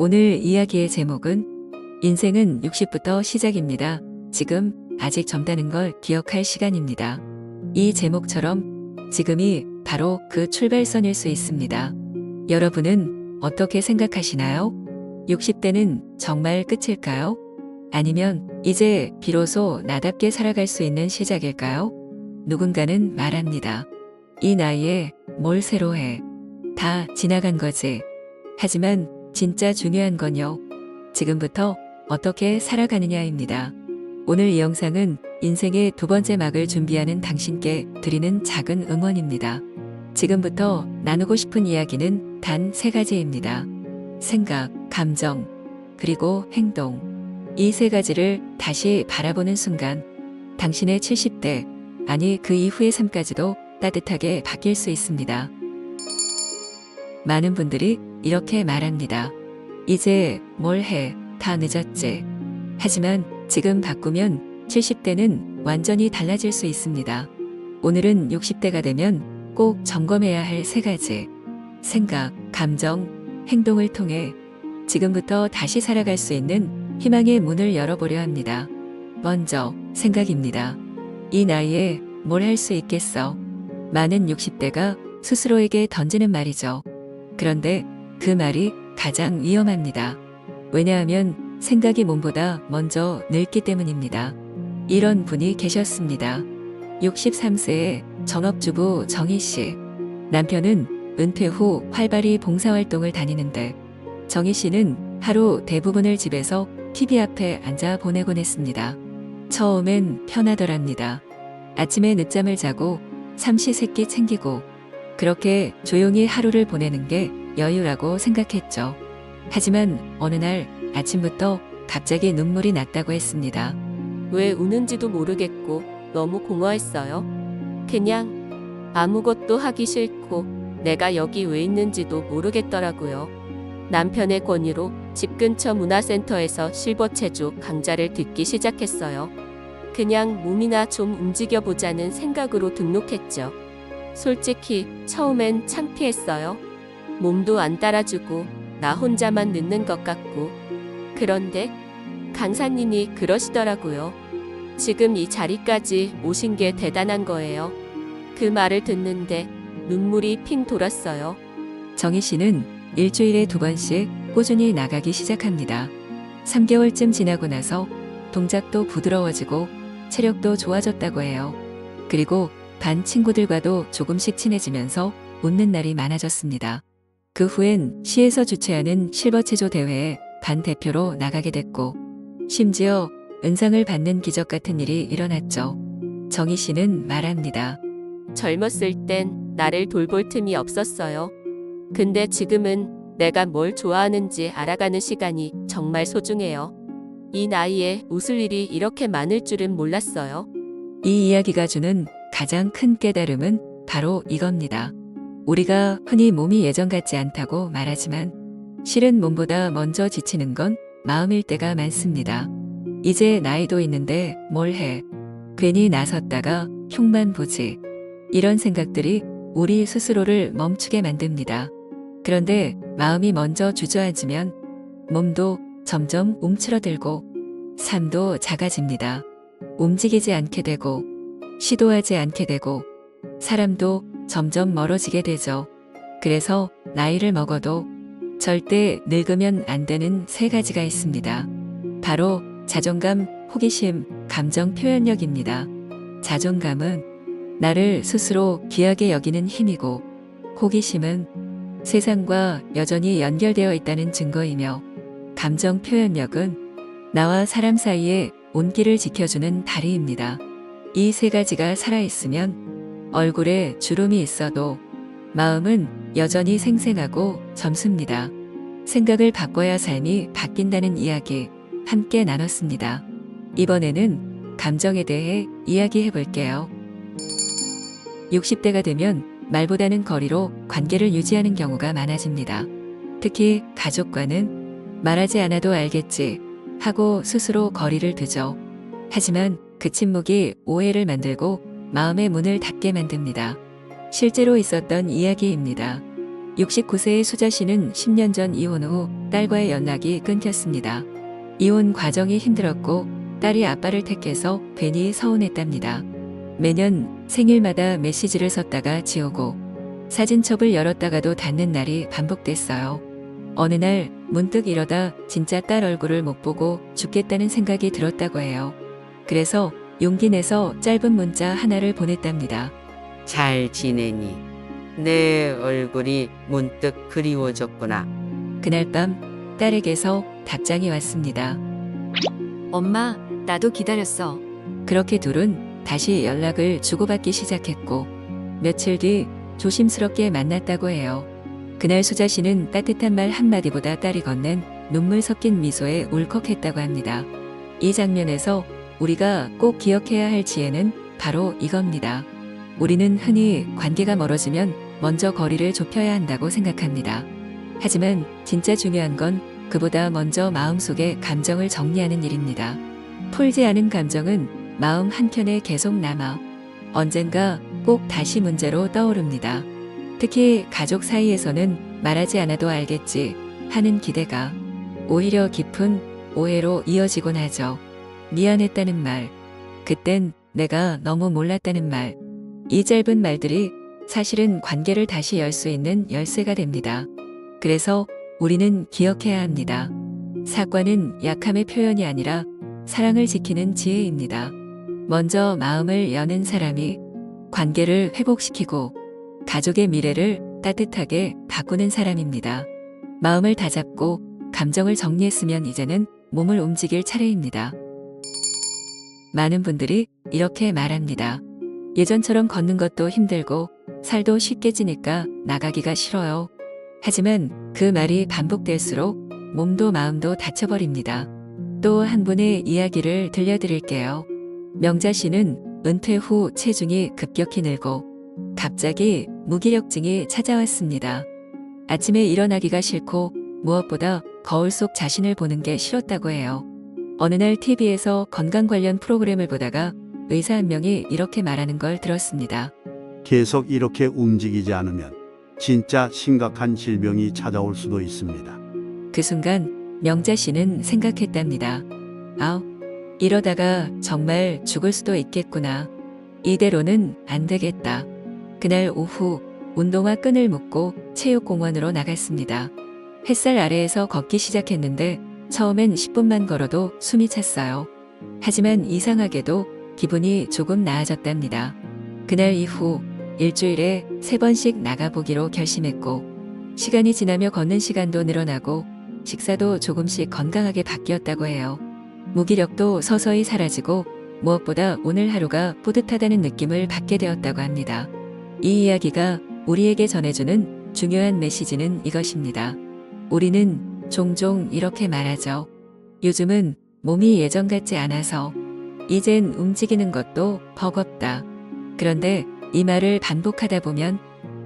오늘 이야기의 제목은 인생은 60부터 시작입니다. 지금 아직 젊다는 걸 기억할 시간입니다. 이 제목처럼 지금이 바로 그 출발선일 수 있습니다. 여러분은 어떻게 생각하시나요? 60대는 정말 끝일까요? 아니면 이제 비로소 나답게 살아갈 수 있는 시작일까요? 누군가는 말합니다. 이 나이에 뭘 새로 해? 다 지나간 거지. 하지만 진짜 중요한 건요. 지금부터 어떻게 살아가느냐입니다. 오늘 이 영상은 인생의 두 번째 막을 준비하는 당신께 드리는 작은 응원입니다. 지금부터 나누고 싶은 이야기는 단 3가지입니다. 생각, 감정, 그리고 행동. 이 3가지를 다시 바라보는 순간 당신의 70대, 아니 그 이후의 삶까지도 따뜻하게 바뀔 수 있습니다. 많은 분들이 이렇게 말합니다. 이제 뭘 해? 다 늦었지. 하지만 지금 바꾸면 70대는 완전히 달라질 수 있습니다. 오늘은 60대가 되면 꼭 점검해야 할 3가지. 생각, 감정, 행동을 통해 지금부터 다시 살아갈 수 있는 희망의 문을 열어보려 합니다. 먼저 생각입니다. 이 나이에 뭘 할 수 있겠어? 많은 60대가 스스로에게 던지는 말이죠. 그런데 그 말이 가장 위험합니다. 왜냐하면 생각이 몸보다 먼저 늙기 때문입니다. 이런 분이 계셨습니다. 63세의 전업주부 정희 씨. 남편은 은퇴 후 활발히 봉사활동을 다니는데 정희 씨는 하루 대부분을 집에서 TV 앞에 앉아 보내곤 했습니다. 처음엔 편하더랍니다. 아침에 늦잠을 자고 삼시세끼 챙기고 그렇게 조용히 하루를 보내는 게 여유라고 생각했죠. 하지만 어느 날 아침부터 갑자기 눈물이 났다고 했습니다. 왜 우는지도 모르겠고 너무 공허했어요. 그냥 아무것도 하기 싫고 내가 여기 왜 있는지도 모르겠더라고요. 남편의 권유로 집 근처 문화센터에서 실버체조 강좌를 듣기 시작했어요. 그냥 몸이나 좀 움직여보자는 생각으로 등록했죠. 솔직히 처음엔 창피했어요. 몸도 안 따라주고 나 혼자만 늦는 것 같고. 그런데 강사님이 그러시더라고요. 지금 이 자리까지 오신 게 대단한 거예요. 그 말을 듣는데 눈물이 핑 돌았어요. 정희 씨는 일주일에 2번씩 꾸준히 나가기 시작합니다. 3개월쯤 지나고 나서 동작도 부드러워지고 체력도 좋아졌다고 해요. 그리고 반 친구들과도 조금씩 친해지면서 웃는 날이 많아졌습니다. 그 후엔 시에서 주최하는 실버체조 대회에 반 대표로 나가게 됐고 심지어 은상을 받는 기적 같은 일이 일어났죠. 정희 씨는 말합니다. 젊었을 땐 나를 돌볼 틈이 없었어요. 근데 지금은 내가 뭘 좋아하는지 알아가는 시간이 정말 소중해요. 이 나이에 웃을 일이 이렇게 많을 줄은 몰랐어요. 이 이야기가 주는 가장 큰 깨달음은 바로 이겁니다. 우리가 흔히 몸이 예전 같지 않다고 말하지만 실은 몸보다 먼저 지치는 건 마음일 때가 많습니다. 이제 나이도 있는데 뭘 해? 괜히 나섰다가 흉만 보지. 이런 생각들이 우리 스스로를 멈추게 만듭니다. 그런데 마음이 먼저 주저앉으면 몸도 점점 움츠러들고 삶도 작아집니다. 움직이지 않게 되고 시도하지 않게 되고 사람도 점점 멀어지게 되죠. 그래서 나이를 먹어도 절대 늙으면 안 되는 3가지가 있습니다. 바로 자존감, 호기심, 감정 표현력입니다. 자존감은 나를 스스로 귀하게 여기는 힘이고 호기심은 세상과 여전히 연결되어 있다는 증거이며 감정 표현력은 나와 사람 사이의 온기를 지켜주는 다리입니다. 이 3가지가 살아있으면 얼굴에 주름이 있어도 마음은 여전히 생생하고 젊습니다. 생각을 바꿔야 삶이 바뀐다는 이야기 함께 나눴습니다. 이번에는 감정에 대해 이야기해 볼게요. 60대가 되면 말보다는 거리로 관계를 유지하는 경우가 많아집니다. 특히 가족과는 말하지 않아도 알겠지 하고 스스로 거리를 두죠. 하지만 그 침묵이 오해를 만들고 마음의 문을 닫게 만듭니다. 실제로 있었던 이야기입니다. 69세의 수자 씨는 10년 전 이혼 후 딸과의 연락이 끊겼습니다. 이혼 과정이 힘들었고 딸이 아빠를 택해서 괜히 서운했답니다. 매년 생일마다 메시지를 썼다가 지우고 사진첩을 열었다가도 닫는 날이 반복됐어요. 어느 날 문득 이러다 진짜 딸 얼굴을 못 보고 죽겠다는 생각이 들었다고 해요. 그래서 용기 내서 짧은 문자 하나를 보냈답니다. 잘 지내니? 내 얼굴이 문득 그리워졌구나. 그날 밤 딸에게서 답장이 왔습니다. 엄마, 나도 기다렸어. 그렇게 둘은 다시 연락을 주고받기 시작했고 며칠 뒤 조심스럽게 만났다고 해요. 그날 수자 씨는 따뜻한 말 한마디보다 딸이 건넨 눈물 섞인 미소에 울컥했다고 합니다. 이 장면에서 우리가 꼭 기억해야 할 지혜는 바로 이겁니다. 우리는 흔히 관계가 멀어지면 먼저 거리를 좁혀야 한다고 생각합니다. 하지만 진짜 중요한 건 그보다 먼저 마음속에 감정을 정리하는 일입니다. 풀지 않은 감정은 마음 한켠에 계속 남아 언젠가 꼭 다시 문제로 떠오릅니다. 특히 가족 사이에서는 말하지 않아도 알겠지 하는 기대가 오히려 깊은 오해로 이어지곤 하죠. 미안했다는 말, 그땐 내가 너무 몰랐다는 말, 이 짧은 말들이 사실은 관계를 다시 열 수 있는 열쇠가 됩니다. 그래서 우리는 기억해야 합니다. 사과는 약함의 표현이 아니라 사랑을 지키는 지혜입니다. 먼저 마음을 여는 사람이 관계를 회복시키고 가족의 미래를 따뜻하게 바꾸는 사람입니다. 마음을 다잡고 감정을 정리했으면 이제는 몸을 움직일 차례입니다. 많은 분들이 이렇게 말합니다. 예전처럼 걷는 것도 힘들고 살도 쉽게 찌니까 나가기가 싫어요. 하지만 그 말이 반복될수록 몸도 마음도 다쳐버립니다. 또 한 분의 이야기를 들려드릴게요. 명자 씨는 은퇴 후 체중이 급격히 늘고 갑자기 무기력증이 찾아왔습니다. 아침에 일어나기가 싫고 무엇보다 거울 속 자신을 보는 게 싫었다고 해요. 어느 날 TV에서 건강 관련 프로그램을 보다가 의사 한 명이 이렇게 말하는 걸 들었습니다. 계속 이렇게 움직이지 않으면 진짜 심각한 질병이 찾아올 수도 있습니다. 그 순간 명자 씨는 생각했답니다. 이러다가 정말 죽을 수도 있겠구나. 이대로는 안 되겠다. 그날 오후 운동화 끈을 묶고 체육공원으로 나갔습니다. 햇살 아래에서 걷기 시작했는데 처음엔 10분만 걸어도 숨이 찼어요. 하지만 이상하게도 기분이 조금 나아졌답니다. 그날 이후 일주일에 3번씩 나가보기로 결심했고 시간이 지나며 걷는 시간도 늘어나고 식사도 조금씩 건강하게 바뀌었다고 해요. 무기력도 서서히 사라지고 무엇보다 오늘 하루가 뿌듯하다는 느낌을 받게 되었다고 합니다. 이 이야기가 우리에게 전해주는 중요한 메시지는 이것입니다. 우리는 종종 이렇게 말하죠. 요즘은 몸이 예전 같지 않아서 이젠 움직이는 것도 버겁다. 그런데 이 말을 반복하다 보면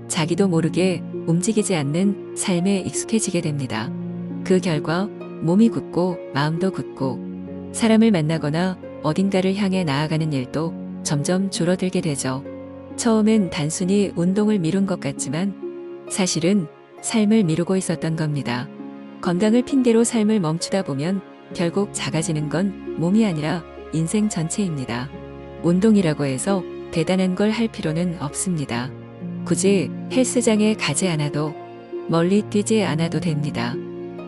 자기도 모르게 움직이지 않는 삶에 익숙해지게 됩니다. 그 결과 몸이 굳고 마음도 굳고 사람을 만나거나 어딘가를 향해 나아가는 일도 점점 줄어들게 되죠. 처음엔 단순히 운동을 미룬 것 같지만 사실은 삶을 미루고 있었던 겁니다. 건강을 핑계로 삶을 멈추다 보면 결국 작아지는 건 몸이 아니라 인생 전체입니다. 운동이라고 해서 대단한 걸 할 필요는 없습니다. 굳이 헬스장에 가지 않아도 멀리 뛰지 않아도 됩니다.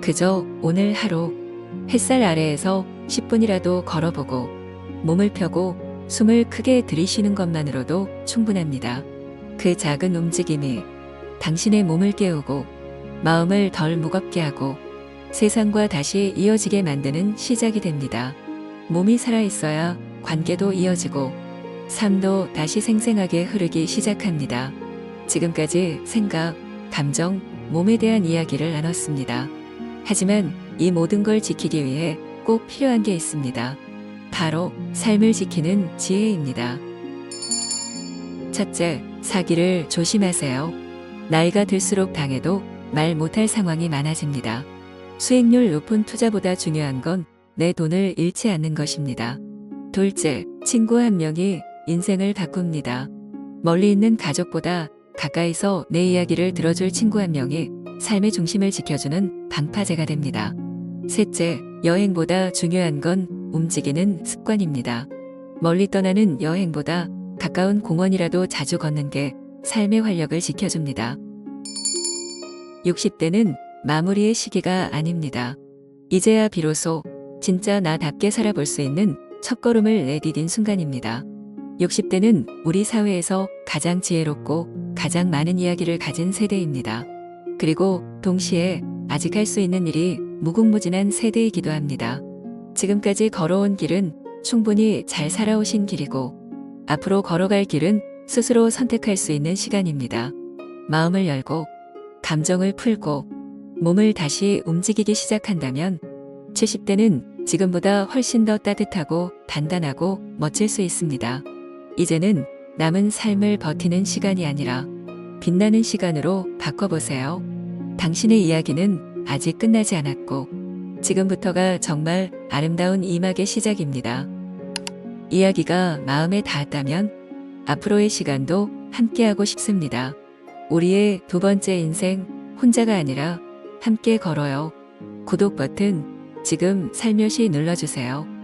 그저 오늘 하루 햇살 아래에서 10분이라도 걸어보고 몸을 펴고 숨을 크게 들이쉬는 것만으로도 충분합니다. 그 작은 움직임이 당신의 몸을 깨우고 마음을 덜 무겁게 하고 세상과 다시 이어지게 만드는 시작이 됩니다. 몸이 살아있어야 관계도 이어지고 삶도 다시 생생하게 흐르기 시작합니다. 지금까지 생각, 감정, 몸에 대한 이야기를 나눴습니다. 하지만 이 모든 걸 지키기 위해 꼭 필요한 게 있습니다. 바로 삶을 지키는 지혜입니다. 첫째, 사기를 조심하세요. 나이가 들수록 당해도 말 못할 상황이 많아집니다. 수익률 높은 투자보다 중요한 건 내 돈을 잃지 않는 것입니다. 둘째, 친구 한 명이 인생을 바꿉니다. 멀리 있는 가족보다 가까이서 내 이야기를 들어줄 친구 한 명이 삶의 중심을 지켜주는 방파제가 됩니다. 셋째, 여행보다 중요한 건 움직이는 습관입니다. 멀리 떠나는 여행보다 가까운 공원이라도 자주 걷는 게 삶의 활력을 지켜줍니다. 60대는 마무리의 시기가 아닙니다. 이제야 비로소 진짜 나답게 살아볼 수 있는 첫걸음을 내디딘 순간입니다. 60대는 우리 사회에서 가장 지혜롭고 가장 많은 이야기를 가진 세대입니다. 그리고 동시에 아직 할 수 있는 일이 무궁무진한 세대이기도 합니다. 지금까지 걸어온 길은 충분히 잘 살아오신 길이고 앞으로 걸어갈 길은 스스로 선택할 수 있는 시간입니다. 마음을 열고 감정을 풀고 몸을 다시 움직이기 시작한다면 70대는 지금보다 훨씬 더 따뜻하고 단단하고 멋질 수 있습니다. 이제는 남은 삶을 버티는 시간이 아니라 빛나는 시간으로 바꿔보세요. 당신의 이야기는 아직 끝나지 않았고 지금부터가 정말 아름다운 이막의 시작입니다. 이야기가 마음에 닿았다면 앞으로의 시간도 함께하고 싶습니다. 우리의 두 번째 인생 혼자가 아니라 함께 걸어요. 구독 버튼 지금 살며시 눌러주세요.